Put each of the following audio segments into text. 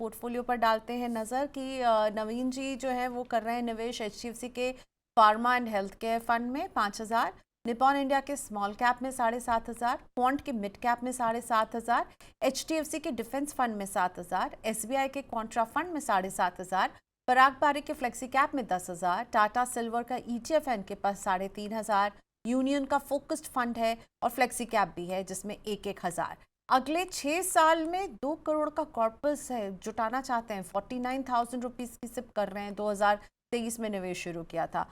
Portfolio पर डालते हैं नज़र कि नवीन जी जो है वो कर रहे हैं निवेश एचडीएफसी के pharma and health care fund में 5,000, निपॉन इंडिया के स्मॉल कैप में 7,500, क्वांट के मिड कैप में 7,500, एचडीएफसी के डिफेंस फंड में 7,000, एसबीआई के कॉन्ट्रा फंड में 7,500, पराग पारिक के फ्लेक्सी कैप में 10,000, टाटा सिल्वर का ईटीएफ है इनके पास 3,500, यूनियन का फोकस्ड फंड है और फ्लेक्सी कैप भी है जिसमें 1,000। अगले 6 साल में 2 करोड़ का कॉर्पस है जुटाना चाहते हैं, 49,000 रुपीज़ की सिप कर रहे हैं। 2023 में निवेश शुरू किया था।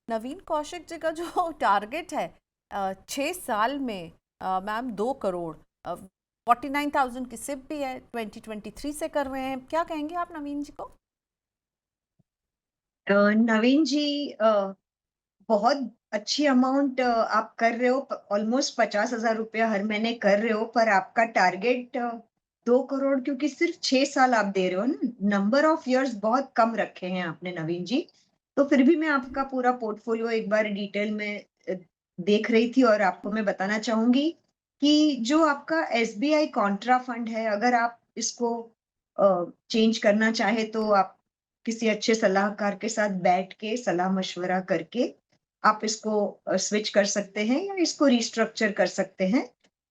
नवीन कौशिक जी का जो टारगेट है 6 साल में मैम 2 करोड़, 49,000 की सिप भी है, 2023 से कर रहे हैं। क्या कहेंगे आप नवीन जी को? नवीन जी, बहुत अच्छी अमाउंट आप कर रहे हो। ऑलमोस्ट 50,000 रुपया हर महीने कर रहे हो, पर आपका टारगेट 2 करोड़, क्योंकि सिर्फ 6 साल आप दे रहे हो ना। नंबर ऑफ इयर्स बहुत कम रखे हैं आपने नवीन जी। तो फिर भी मैं आपका पूरा पोर्टफोलियो एक बार डिटेल में देख रही थी, और आपको मैं बताना चाहूंगी कि जो आपका एसबीआई कॉन्ट्रा फंड है, अगर आप इसको चेंज करना चाहे तो आप किसी अच्छे सलाहकार के साथ बैठ के सलाह मशवरा करके आप इसको स्विच कर सकते हैं या इसको रिस्ट्रक्चर कर सकते हैं।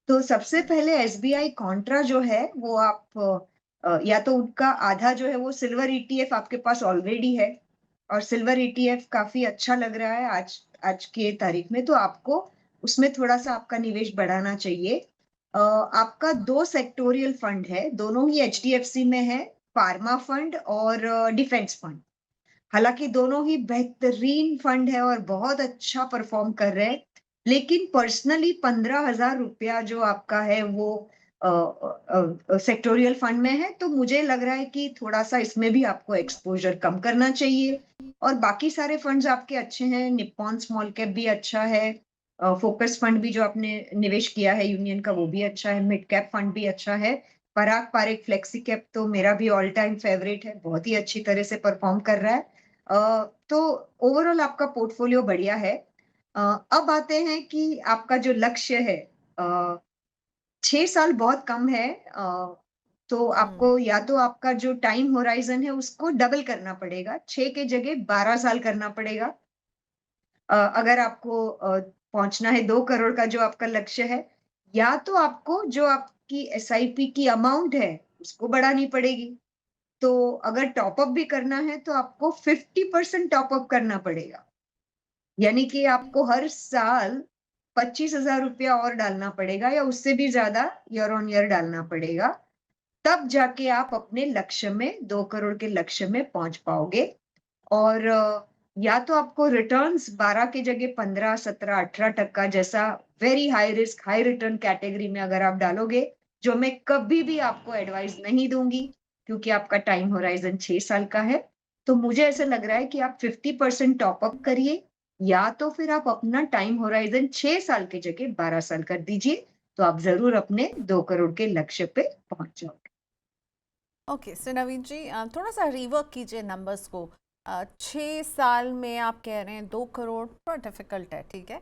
तो सबसे पहले एसबीआई कॉन्ट्रा जो है वो आप या तो उनका आधा जो है वो सिल्वर ईटीएफ आपके पास ऑलरेडी है, और सिल्वर ईटीएफ काफी अच्छा लग रहा है आज आज के तारीख में, तो आपको उसमें थोड़ा सा आपका निवेश बढ़ाना चाहिए। आपका 2 सेक्टोरियल फंड है, दोनों ही एचडीएफसी में है, फार्मा फंड और डिफेंस फंड। हालांकि दोनों ही बेहतरीन फंड है और बहुत अच्छा परफॉर्म कर रहे हैं, लेकिन पर्सनली 15,000 रुपया जो आपका है वो सेक्टोरियल फंड में है, तो मुझे लग रहा है कि थोड़ा सा इसमें भी आपको एक्सपोजर कम करना चाहिए। और बाकी सारे फंड्स आपके अच्छे हैं, निप्पॉन स्मॉल कैप भी अच्छा है, फोकस फंड भी जो आपने निवेश किया है यूनियन का वो भी अच्छा है, मिड कैप फंड भी अच्छा है, पराग पारिक फ्लेक्सी कैप तो मेरा भी ऑल टाइम फेवरेट है, बहुत ही अच्छी तरह से परफॉर्म कर रहा है। तो ओवरऑल आपका पोर्टफोलियो बढ़िया है। अ, अब आते हैं कि आपका जो लक्ष्य है, 6 साल बहुत कम है। तो हम्म। आपको या तो आपका जो टाइम होराइजन है उसको डबल करना पड़ेगा, 6 के जगह 12 साल करना पड़ेगा। अगर आपको पहुंचना है 2 करोड़ का जो आपका लक्ष्य है, या तो आपको जो आपकी एसआईपी की अमाउंट है उसको बढ़ानी पड़ेगी। तो अगर टॉप अप भी करना है तो आपको 50% टॉप अप करना पड़ेगा, यानी कि आपको हर साल 25,000 रुपया और डालना पड़ेगा या उससे भी ज्यादा ईयर ऑन ईयर डालना पड़ेगा। तब जाके आप अपने लक्ष्य में 2 करोड़ के लक्ष्य में पहुंच पाओगे। और या तो आपको रिटर्न्स 12 की जगह 15, 17, 18% जैसा very high risk high return category में अगर आप डालोगे, जो मैं कभी भी आपको एडवाइस नहीं दूंगी, क्योंकि आपका टाइम होराइजन 6 साल का है। तो मुझे ऐसा लग रहा है कि आप 50% टॉप अप करिए, या तो फिर आप अपना टाइम होराइजन 6 साल की जगह 12 साल कर दीजिए, तो आप जरूर अपने 2 करोड़ के लक्ष्य पे पहुंच जाओगे। ओके, सो नवीन जी थोड़ा सा रिवर्क कीजिए नंबर्स को। 6 साल में आप कह रहे हैं 2 करोड़, थोड़ा डिफिकल्ट है, ठीक है।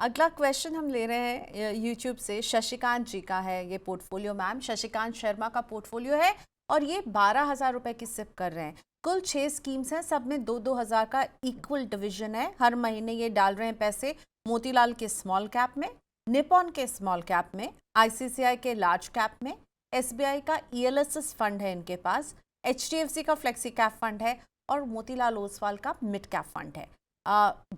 अगला क्वेश्चन हम ले रहे हैं यूट्यूब से, शशिकांत जी का है ये पोर्टफोलियो। मैम शशिकांत शर्मा का पोर्टफोलियो है और ये 12,000 रुपये की सिप कर रहे हैं। कुल 6 स्कीम्स हैं, सब में 2-2 हज़ार का इक्वल डिविजन है। हर महीने ये डाल रहे हैं पैसे मोतीलाल के स्मॉल कैप में, निपॉन के स्मॉल कैप में, आईसीसीआई के लार्ज कैप में, एसबीआई का ईएलएसएस फंड है इनके पास, एचडीएफसी का फ्लेक्सी कैप फंड है और मोतीलाल ओसवाल का मिड कैप फंड है।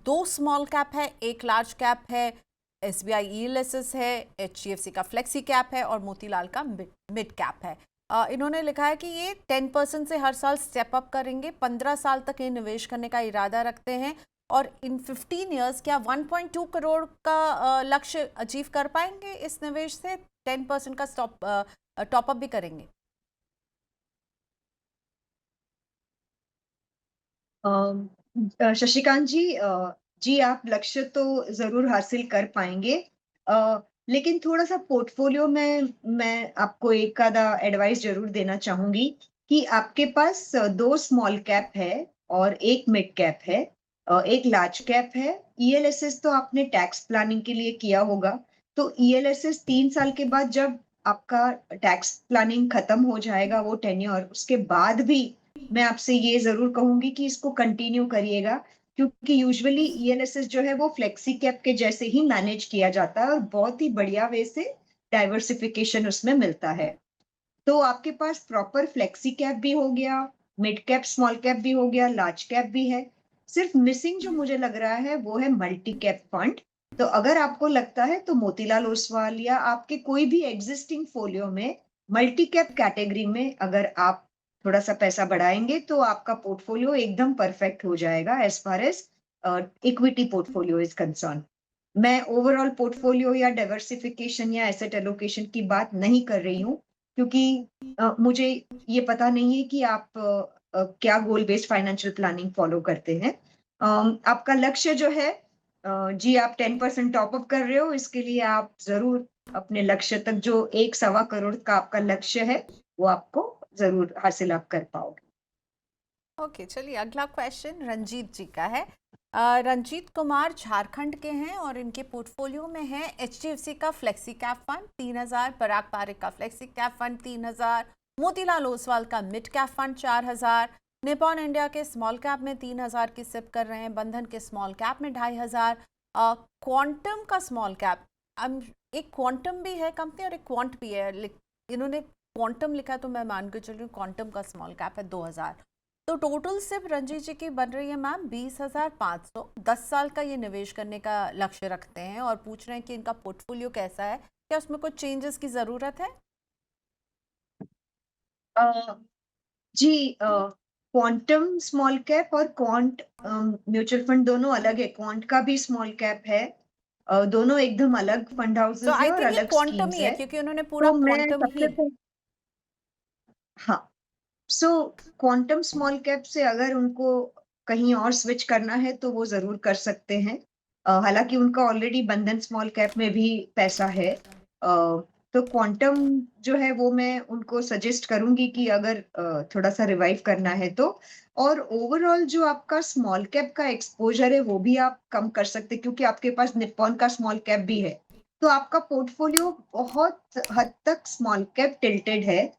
2 स्मॉल कैप है, 1 लार्ज कैप है, एसबीआई ईएलएसएस है, एचडीएफसी का फ्लेक्सी कैप है और मोतीलाल का मिड कैप है। इन्होंने लिखा है कि ये 10% से हर साल स्टेप अप करेंगे, 15 साल तक ये निवेश करने का इरादा रखते हैं और इन 15 ईयर्स क्या 1.2 करोड़ का लक्ष्य अचीव कर पाएंगे इस निवेश से? 10% का टॉप अप भी करेंगे? शशिकांत जी, जी आप लक्ष्य तो जरूर हासिल कर पाएंगे, लेकिन थोड़ा सा पोर्टफोलियो में मैं आपको एक आधा एडवाइस जरूर देना चाहूंगी कि आपके पास 2 स्मॉल कैप है और 1 मिड कैप है, एक लार्ज कैप है। ईएलएसएस तो आपने टैक्स प्लानिंग के लिए किया होगा, तो ईएलएसएस 3 साल के बाद जब आपका टैक्स प्लानिंग खत्म हो जाएगा वो टेन्योर, उसके बाद भी मैं आपसे ये ज़रूर कहूँगी कि इसको कंटिन्यू करिएगा, क्योंकि यूजुअली ईएलएसएस जो है वो फ्लेक्सी कैप के जैसे ही मैनेज किया जाता है और बहुत ही बढ़िया वे से डाइवर्सिफिकेशन उसमें मिलता है। तो आपके पास प्रॉपर फ्लेक्सी कैप भी हो गया, मिड कैप, स्मॉल कैप भी हो गया, लार्ज कैप भी है। सिर्फ मिसिंग जो मुझे लग रहा है वो है मल्टी कैप फंड। तो अगर आपको लगता है तो मोतीलाल ओसवाल या आपके कोई भी एग्जिस्टिंग फोलियो में मल्टी कैप कैटेगरी में अगर आप थोड़ा सा पैसा बढ़ाएंगे तो आपका पोर्टफोलियो एकदम परफेक्ट हो जाएगा as far as equity portfolio is concern. मैं ओवरऑल पोर्टफोलियो या डाइवर्सिफिकेशन या एसेट एलोकेशन की बात नहीं कर रही हूँ, क्योंकि मुझे ये पता नहीं है कि आप क्या गोल बेस्ड फाइनेंशियल प्लानिंग फॉलो करते हैं। आपका लक्ष्य जो है, जी आप 10% टॉप अप कर रहे हो, इसके लिए आप जरूर अपने लक्ष्य तक जो 1 सवा करोड़ का आपका लक्ष्य है वो आपको जरूर हासिल आप कर पाओगे। ओके, चलिए अगला क्वेश्चन रंजीत जी का है। रंजीत कुमार झारखंड के हैं और इनके पोर्टफोलियो में है एचडीएफसी का flexi cap fund 3000, Parag Parikh का flexi cap fund 3000, Motilal Oswal का mid cap fund 4000, Nippon India के स्मॉल कैप में 3000 की सिप कर रहे हैं, बंधन के स्मॉल कैप में 2500, क्वांटम का स्मॉल कैप, एक क्वांटम भी है कंपनी और एक क्वांट भी है, इन्होंने क्वांटम लिखा है तो मैं मान के चल रही हूँ क्वांटम का स्मॉल कैप है 2000। तो टोटल सिर्फ रंजीत जी की बन रही है मैम 20,500। 10 साल का ये निवेश करने का लक्ष्य रखते हैं और पूछ रहे हैं कि इनका पोर्टफोलियो कैसा है, क्या उसमें कुछ चेंजेस की जरूरत है? अ, जी, क्वांटम स्मॉल कैप और क्वांट म्यूचुअल फंड दोनों अलग है। क्वांट का भी स्मॉल कैप है। दोनों एकदम अलग फंड तो हाउसेस है आई और थिंक ये अलग क्वांटम स्कीम्स ही है है। क्योंकि उन्होंने पूरा तो मैं क्वांटम सबसे ही। हाँ, सो क्वांटम स्मॉल कैप से अगर उनको कहीं और स्विच करना है तो वो जरूर कर सकते हैं। हालांकि उनका ऑलरेडी बंधन स्मॉल कैप में भी पैसा है। तो क्वांटम जो है वो मैं उनको सजेस्ट करूंगी कि अगर थोड़ा सा रिवाइव करना है तो। और ओवरऑल जो आपका स्मॉल कैप का एक्सपोजर है वो भी आप कम कर सकते हैं, क्योंकि आपके पास निप्पॉन का स्मॉल कैप भी है। तो आपका पोर्टफोलियो बहुत हद तक स्मॉल कैप टिल्टेड है।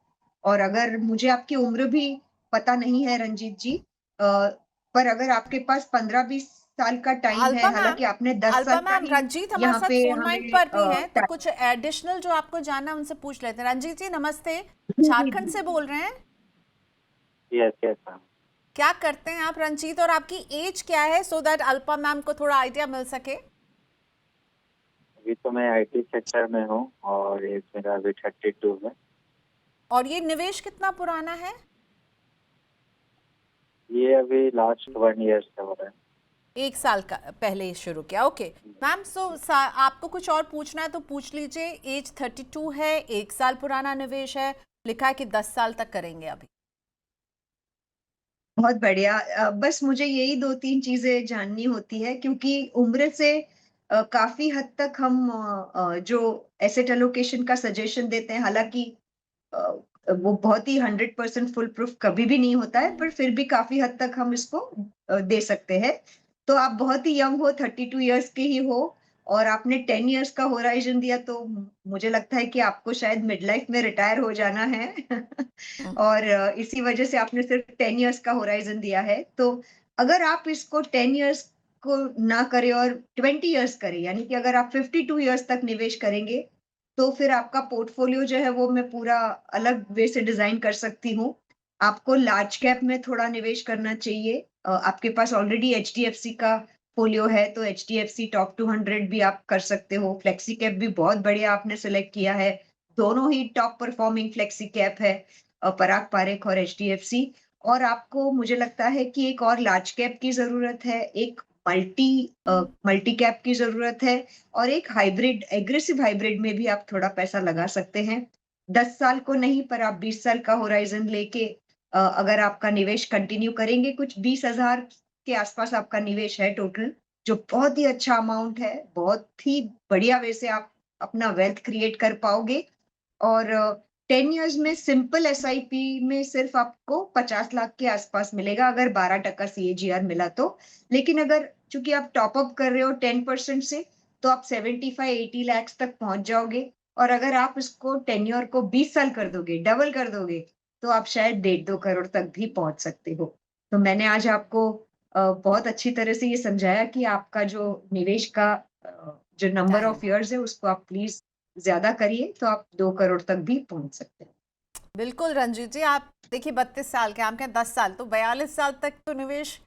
और अगर मुझे आपकी उम्र भी पता नहीं है रंजीत जी, पर अगर आपके पास 15-20 साल का टाइम है, अल्पा मैम, हालांकि आपने 10 साल अल्पा का मैम, ही रंजीत हमारे यहाँ साथ पे फोन लाइन हमें पर भी हैं तो कुछ एडिशनल जो आपको जानना है उनसे पूछ लेते हैं। रंजीत जी नमस्ते, जी जी झारखंड जी। से बोल रहे हैं। Yes yes ma'am. क्या करते हैं आप रंजीत, और आपकी एज क्या है सो दैट अल्पा मैम को थोड़ा आइडिया मिल सके? अभी तो मैं आईटी सेक्टर में हूँ और एज मेरा अभी 32 है। और ये निवेश कितना पुराना है? ये अभी लास्ट 1 ईयर से हो रहा है। 1 साल का पहले शुरू किया। ओके मैम, आपको कुछ और पूछना है तो पूछ लीजिए। एज 32 है, 1 साल पुराना निवेश है, लिखा है कि 10 साल तक करेंगे अभी। बहुत बढ़िया। बस मुझे यही 2-3 चीजें जाननी होती है, क्योंकि उम्र से काफी हद तक हम जो एसेट एलोकेशन का सजेशन देते हैं, हालांकि अ, वो बहुत ही 100% फुल प्रूफ कभी भी नहीं होता है, पर फिर भी काफी हद तक हम इसको दे सकते हैं। तो आप बहुत ही यंग हो, 32 ईयर्स के ही हो, और आपने 10 ईयर्स का होराइजन दिया, तो मुझे लगता है कि आपको शायद मिड लाइफ में रिटायर हो जाना है। और इसी वजह से आपने सिर्फ 10 ईयर्स का होराइजन दिया है। तो अगर आप इसको 10 ईयर्स को ना करें और 20 ईयर्स करें, यानी कि अगर आप 52 ईयर्स तक निवेश करेंगे, तो फिर आपका पोर्टफोलियो जो है वो मैं पूरा अलग वे से डिजाइन कर सकती हूँ। आपको लार्ज कैप में थोड़ा निवेश करना चाहिए। आपके पास ऑलरेडी एचडीएफसी का फोलियो है, तो एचडीएफसी टॉप 200 भी आप कर सकते हो। फ्लेक्सी कैप भी बहुत बढ़िया आपने सेलेक्ट किया है। दोनों ही टॉप परफॉर्मिंग फ्लेक्सी कैप है, पराग पारेख और एचडीएफसी। और आपको मुझे लगता है कि एक और लार्ज कैप की जरूरत है, एक मल्टी मल्टी कैप की जरूरत है, और एक हाइब्रिड, एग्रेसिव हाइब्रिड में भी आप थोड़ा पैसा लगा सकते हैं। 10 साल को नहीं, पर आप 20 साल का होराइजन लेके अगर आपका निवेश कंटिन्यू करेंगे, कुछ 20,000 के आसपास आपका निवेश है टोटल, जो बहुत ही अच्छा अमाउंट है। बहुत ही बढ़िया वे से आप अपना वेल्थ क्रिएट कर पाओगे। और 10 ईयर्स में सिंपल एसआईपी में सिर्फ आपको 50 लाख के आसपास मिलेगा, अगर 12% सीएजीआर मिला तो। लेकिन अगर चूंकि आप टॉप अप कर रहे हो 10% से, तो आप 75-80 लैक्स तक पहुंच जाओगे। और अगर आप इसको टेन्योर को 20 साल कर दोगे, डबल कर दोगे, तो आप शायद 1.5-2 करोड़ तक भी पहुँच सकते हो। तो मैंने आज आपको बहुत अच्छी तरह से ये समझाया कि आपका जो निवेश का जो नंबर टाइम ऑफ इयर्स है उसको आप प्लीज़ ज़्यादा करिए, तो आप 2 करोड़ तक भी पहुँच सकते हैं। बिल्कुल रंजीत जी, आप देखिए 32 साल के, हम कहें 10 साल, तो 42 साल तक तो निवेश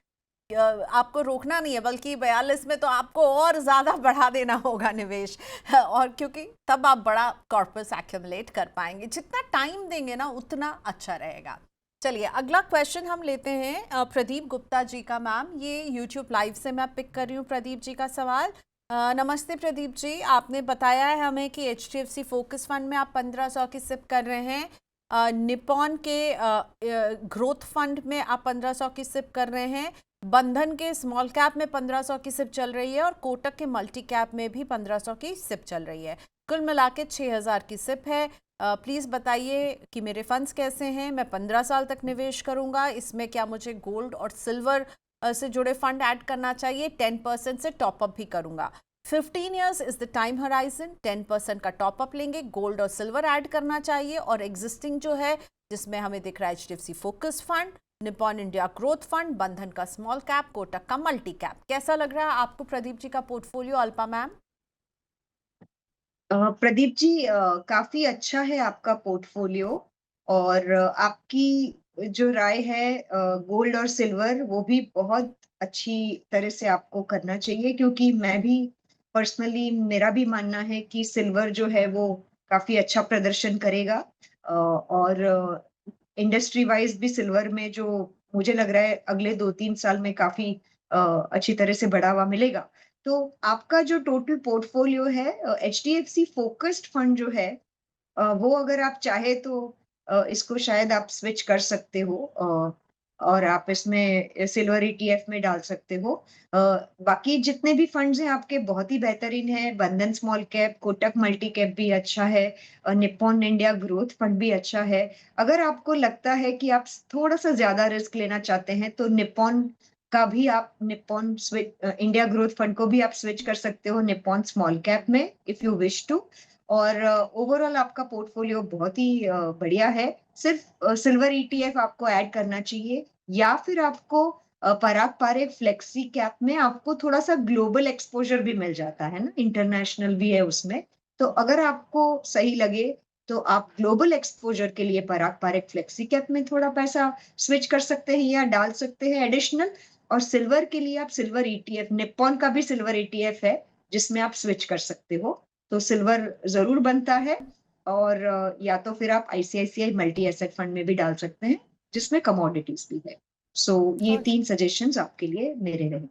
आपको रोकना नहीं है, बल्कि 42 में तो आपको और ज़्यादा बढ़ा देना होगा निवेश। और क्योंकि तब आप बड़ा कॉर्पस एक्यूमुलेट कर पाएंगे, जितना टाइम देंगे ना उतना अच्छा रहेगा। चलिए अगला क्वेश्चन हम लेते हैं प्रदीप गुप्ता जी का। मैम, ये यूट्यूब लाइव से मैं पिक कर रही हूँ प्रदीप जी का सवाल। नमस्ते प्रदीप जी, आपने बताया है हमें कि HDFC फोकस फंड में आप 1500 की सिप कर रहे हैं, निपॉन के ग्रोथ फंड में आप 1500 की सिप कर रहे हैं, बंधन के स्मॉल कैप में 1500 की सिप चल रही है, और कोटक के मल्टी कैप में भी 1500 की सिप चल रही है। कुल मिला के 6000 की सिप है। प्लीज़ बताइए कि मेरे फंड्स कैसे हैं, मैं 15 साल तक निवेश करूंगा, इसमें क्या मुझे गोल्ड और सिल्वर से जुड़े फंड ऐड करना चाहिए? 10% से टॉपअप भी करूंगा। 15 years is the time horizon, 10% का टॉपअप लेंगे, गोल्ड और सिल्वर ऐड करना चाहिए, और एग्जिस्टिंग जो है जिसमें हमें दिख रहा है HDFC focus fund, Nippon India growth fund, बंधन का स्मॉल कैप, कोटक का मल्टी कैप। कैसा लग रहा है आपको प्रदीप जी का पोर्टफोलियो, अल्पा मैम? प्रदीप जी, काफ़ी अच्छा है आपका पोर्टफोलियो, और आपकी जो राय है गोल्ड और सिल्वर, वो भी बहुत अच्छी तरह से आपको करना चाहिए, क्योंकि मैं भी पर्सनली, मेरा भी मानना है कि सिल्वर जो है वो काफ़ी अच्छा प्रदर्शन करेगा, और इंडस्ट्री वाइज भी सिल्वर में जो मुझे लग रहा है अगले 2-3 साल में काफ़ी अच्छी तरह से बढ़ावा मिलेगा। तो आपका जो टोटल पोर्टफोलियो है, एचडीएफसी फोकस्ड फंड जो है, वो अगर आप चाहे तो इसको शायद आप स्विच कर सकते हो, और आप इसमें सिल्वर ईटीएफ में डाल सकते हो। अ, बाकी जितने भी फंड्स हैं आपके बहुत ही बेहतरीन हैं। बंधन small cap, Kotak multi cap भी अच्छा है, निप्पॉन इंडिया ग्रोथ फंड भी अच्छा है। अगर आपको लगता है कि आप थोड़ा सा ज्यादा रिस्क लेना चाहते हैं, तो निप्पॉन का भी आप निप्पॉन इंडिया ग्रोथ फंड को भी आप स्विच कर सकते हो निप्पॉन स्मॉल कैप में, इफ यू विश टू। और ओवरऑल आपका पोर्टफोलियो बहुत ही बढ़िया है। सिर्फ सिल्वर ईटीएफ आपको ऐड करना चाहिए, या फिर आपको पराग पारेख फ्लेक्सी कैप में आपको थोड़ा सा ग्लोबल एक्सपोजर भी मिल जाता है ना, इंटरनेशनल भी है उसमें। तो अगर आपको सही लगे, तो आप ग्लोबल एक्सपोजर के लिए पराग पारेख फ्लेक्सी कैप में थोड़ा पैसा स्विच कर सकते हैं या डाल सकते हैं एडिशनल। और सिल्वर के लिए आप सिल्वर ईटीएफ, निप्पॉन का भी सिल्वर ईटीएफ है जिसमें आप स्विच कर सकते हो। तो सिल्वर जरूर बनता है। और या तो फिर आप आईसीआईसीआई मल्टी एसेट फंड में भी डाल सकते हैं, जिसमें कमोडिटीज भी है। सो ये और 3 सजेशंस आपके लिए मेरे रहे।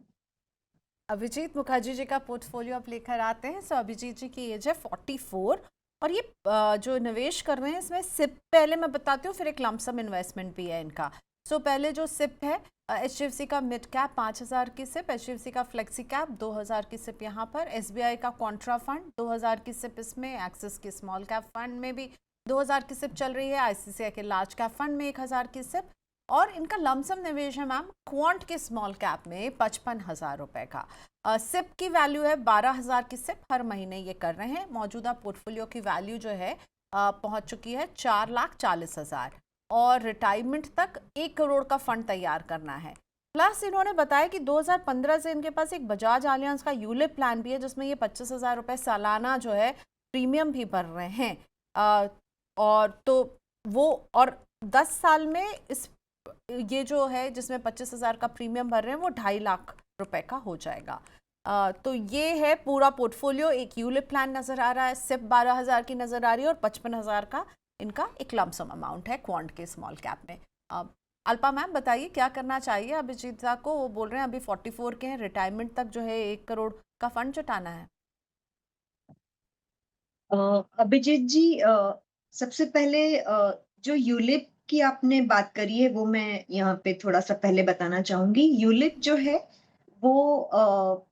अभिजीत मुखर्जी जी का पोर्टफोलियो आप लेकर आते हैं। सो अभिजीत जी की एज है 44, और ये जो निवेश कर रहे हैं इसमें सिप, पहले मैं बताती हूँ, फिर एक लमसम इन्वेस्टमेंट भी है इनका। सो पहले जो सिप है, HDFC का मिड कैप 5000 की सिप, HDFC का फ्लेक्सी कैप 2000 की सिप यहाँ पर, SBI का कॉन्ट्रा फंड 2000 की सिप इसमें, एक्सिस के स्मॉल कैप फंड में भी 2000 की सिप चल रही है, ICICI के लार्ज कैप फंड में 1000 की सिप, और इनका लमसम निवेश है मैम क्वांट के स्मॉल कैप में 55,000 रुपए का। सिप की वैल्यू है 12,000 की सिप हर महीने ये कर रहे हैं। मौजूदा पोर्टफोलियो की वैल्यू जो है पहुंच चुकी है 4,40,000, और रिटायरमेंट तक 1 करोड़ का फंड तैयार करना है। प्लस इन्होंने बताया कि 2015 से इनके पास एक बजाज आलियांज का यूलिप प्लान भी है, जिसमें ये 25,000 रुपये सालाना जो है प्रीमियम भी भर रहे हैं। और तो वो, और 10 साल में इस ये जो है जिसमें 25,000 का प्रीमियम भर रहे हैं वो 2.5 लाख रुपए का हो जाएगा। तो ये है पूरा पोर्टफोलियो। एक यूलिप प्लान नजर आ रहा है, सिर्फ 12,000 की नजर आ रही है, और 55,000 का इनका एक लमसम अमाउंट है क्वांट के स्मॉल कैप में। अल्पा मैम बताइए क्या करना चाहिए अभिजीत सा को? वो बोल रहे हैं अभी 44 के हैं, रिटायरमेंट तक जो है 1 करोड़ का फंड जुटाना है। अभिजीत जी, सबसे पहले जो यूलिप की आपने बात करी है, वो मैं यहाँ पे थोड़ा सा पहले बताना चाहूंगी। यूलिप जो है वो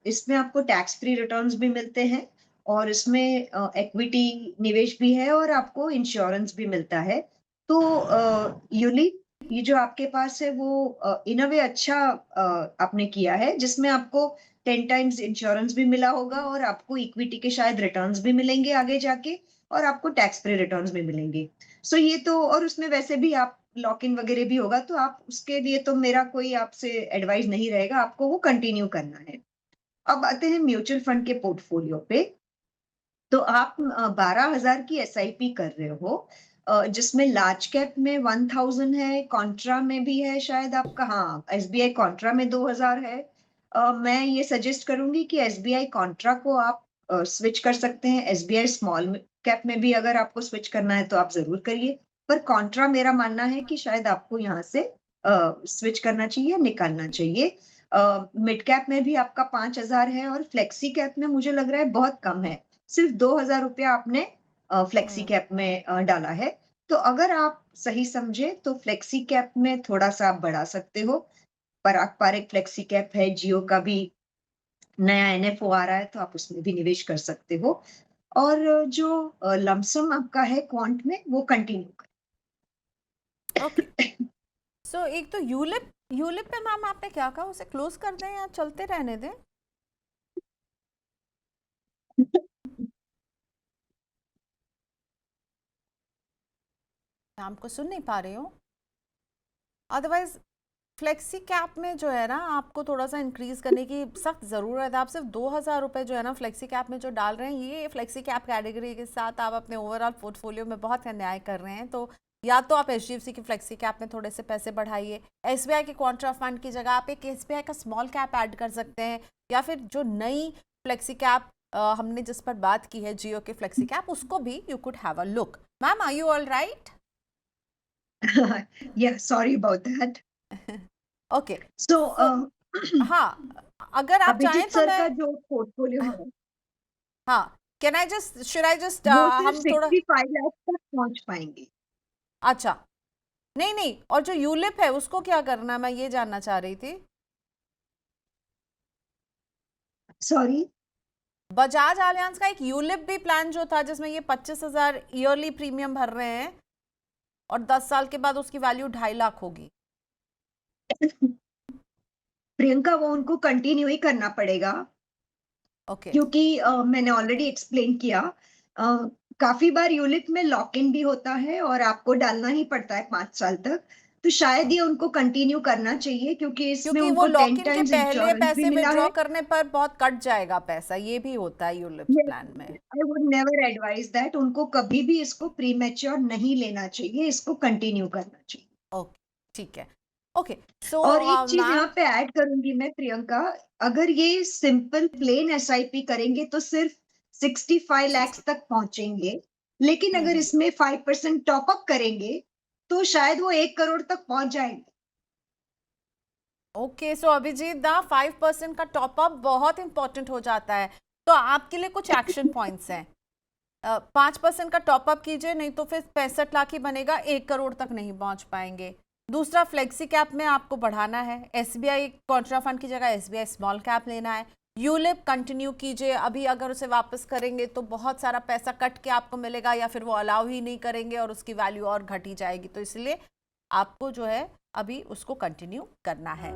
इसमें आपको टैक्स फ्री रिटर्न्स भी मिलते हैं, और इसमें इक्विटी निवेश भी है, और आपको इंश्योरेंस भी मिलता है। तो यूलिप ये जो आपके पास है वो इन अ वे अच्छा आपने किया है, जिसमें आपको 10 टाइम्स इंश्योरेंस भी मिला होगा और आपको इक्विटी के शायद रिटर्न्स भी मिलेंगे आगे जाके और आपको टैक्स फ्री रिटर्न्स भी मिलेंगे। सो ये तो, और उसमें वैसे भी आप लॉक इन वगैरह भी होगा, तो आप उसके लिए तो मेरा कोई आपसे एडवाइस नहीं रहेगा, आपको वो कंटिन्यू करना है। अब आते हैं म्यूचुअल फंड के पोर्टफोलियो पे। तो आप 12,000 की एसआईपी कर रहे हो, जिसमें लार्ज कैप में 1000 है, कॉन्ट्रा में भी है शायद आपका, हाँ एसबीआई कॉन्ट्रा में 2000 है। मैं ये सजेस्ट करूंगी कि एसबीआई कॉन्ट्रा को आप स्विच कर सकते हैं। एसबीआई स्मॉल कैप में भी अगर आपको स्विच करना है तो आप जरूर करिए, पर कॉन्ट्रा मेरा मानना है कि शायद आपको यहाँ से स्विच करना चाहिए, निकालना चाहिए। मिड कैप में भी आपका 5000 है और फ्लेक्सी कैप में मुझे लग रहा है बहुत कम है, सिर्फ 2000 रुपया आपने फ्लेक्सी कैप में डाला है। तो अगर आप सही समझे तो फ्लेक्सी कैप में थोड़ा सा आप बढ़ा सकते हो। पारंपरिक फ्लेक्सी कैप है, जियो का भी नया एनएफओ आ रहा है तो आप उसमें भी निवेश कर सकते हो। और जो लमसम आपका है क्वांट में, वो कंटिन्यू ओके, करें। सो एक तो यूलिप, यूलिप पे मैम आपने क्या कहा, उसे क्लोज कर दें या चलते रहने दें? मैं आपको सुन नहीं पा रही हूँ। अदरवाइज फ्लेक्सी कैप में जो है ना, आपको थोड़ा सा इंक्रीज करने की सख्त ज़रूरत है। आप सिर्फ 2000 रुपये जो है ना फ्लेक्सी कैप में जो डाल रहे हैं, ये फ्लेक्सी कैप कैटेगरी के साथ आप अपने ओवरऑल पोर्टफोलियो में बहुत अन्याय कर रहे हैं। तो या तो आप एचडीएफसी की फ्लेक्सी कैप में थोड़े से पैसे बढ़ाइए, एसबीआई के कॉन्ट्रा फंड की जगह आप एक एसबीआई का स्मॉल कैप ऐड कर सकते हैं, या फिर जो नई फ्लेक्सी कैप हमने जिस पर बात की है, जियो की फ्लेक्सी कैप, उसको भी you could have a look. Ma'am, are you all right? Yeah, sorry about that. Okay, So, so हाँ, अगर आप चाहें अभिजीत तो सर मैं, का जो पोर्टफोलियो है हाँ, can I just, should I just, वो सिर्फ हम थोड़ा, 65 लाख तक पहुंच पाएंगे। अच्छा, नहीं नहीं, और जो यूलिप है उसको क्या करना है, मैं ये जानना चाह रही थी। सॉरी। बजाज आलियांज का एक यूलिप भी प्लान जो था, जिसमें ये 25,000 ईयरली प्रीमियम भर रहे हैं और 10 साल के बाद उसकी वैल्यू 2.5 लाख होगी। प्रियंका, वो उनको कंटिन्यू ही करना पड़ेगा, ओके, क्योंकि मैंने ऑलरेडी एक्सप्लेन किया। काफी बार यूलिप में लॉक इन भी होता है और आपको डालना ही पड़ता है 5 साल तक। तो शायद ये उनको कंटिन्यू करना चाहिए, क्योंकि इसमें क्योंकि वो उनको लॉक 10 इन के टाइम्स पहले इंश्योरेंस भी पैसे मिला विड्रॉ है। करने पर बहुत कट जाएगा पैसा, ये भी होता है यूलिप प्लान में। I would never advise that, उनको कभी भी इसको प्री मैच्योर नहीं लेना चाहिए, इसको कंटिन्यू करना चाहिए। ओके, ठीक है, ओके, सो और एक चीज यहाँ मैम, पे ऐड करूंगी मैं प्रियंका, अगर ये सिंपल प्लेन एसआईपी करेंगे तो सिर्फ 65 लैक्स तक पहुंचेंगे, लेकिन अगर इसमें 5% टॉपअप करेंगे तो शायद वो 1 करोड़ तक पहुंच जाएंगे। ओके, सो अभिजीत दा, 5% का टॉपअप बहुत इंपॉर्टेंट हो जाता है। तो आपके लिए कुछ एक्शन पॉइंट्स हैं। 5% का टॉपअप कीजिए, नहीं तो फिर 65 लाख ही बनेगा, 1 करोड़ तक नहीं पहुंच पाएंगे। दूसरा, फ्लेक्सी कैप में आपको बढ़ाना है, एसबीआई कॉन्ट्रा फंड की जगह एसबीआई स्मॉल कैप लेना है। यूलिप कंटिन्यू कीजिए, अभी अगर उसे वापस करेंगे तो बहुत सारा पैसा कट के आपको मिलेगा, या फिर वो अलाउ ही नहीं करेंगे और उसकी वैल्यू और घटी जाएगी। तो इसलिए आपको जो है अभी उसको कंटिन्यू करना है।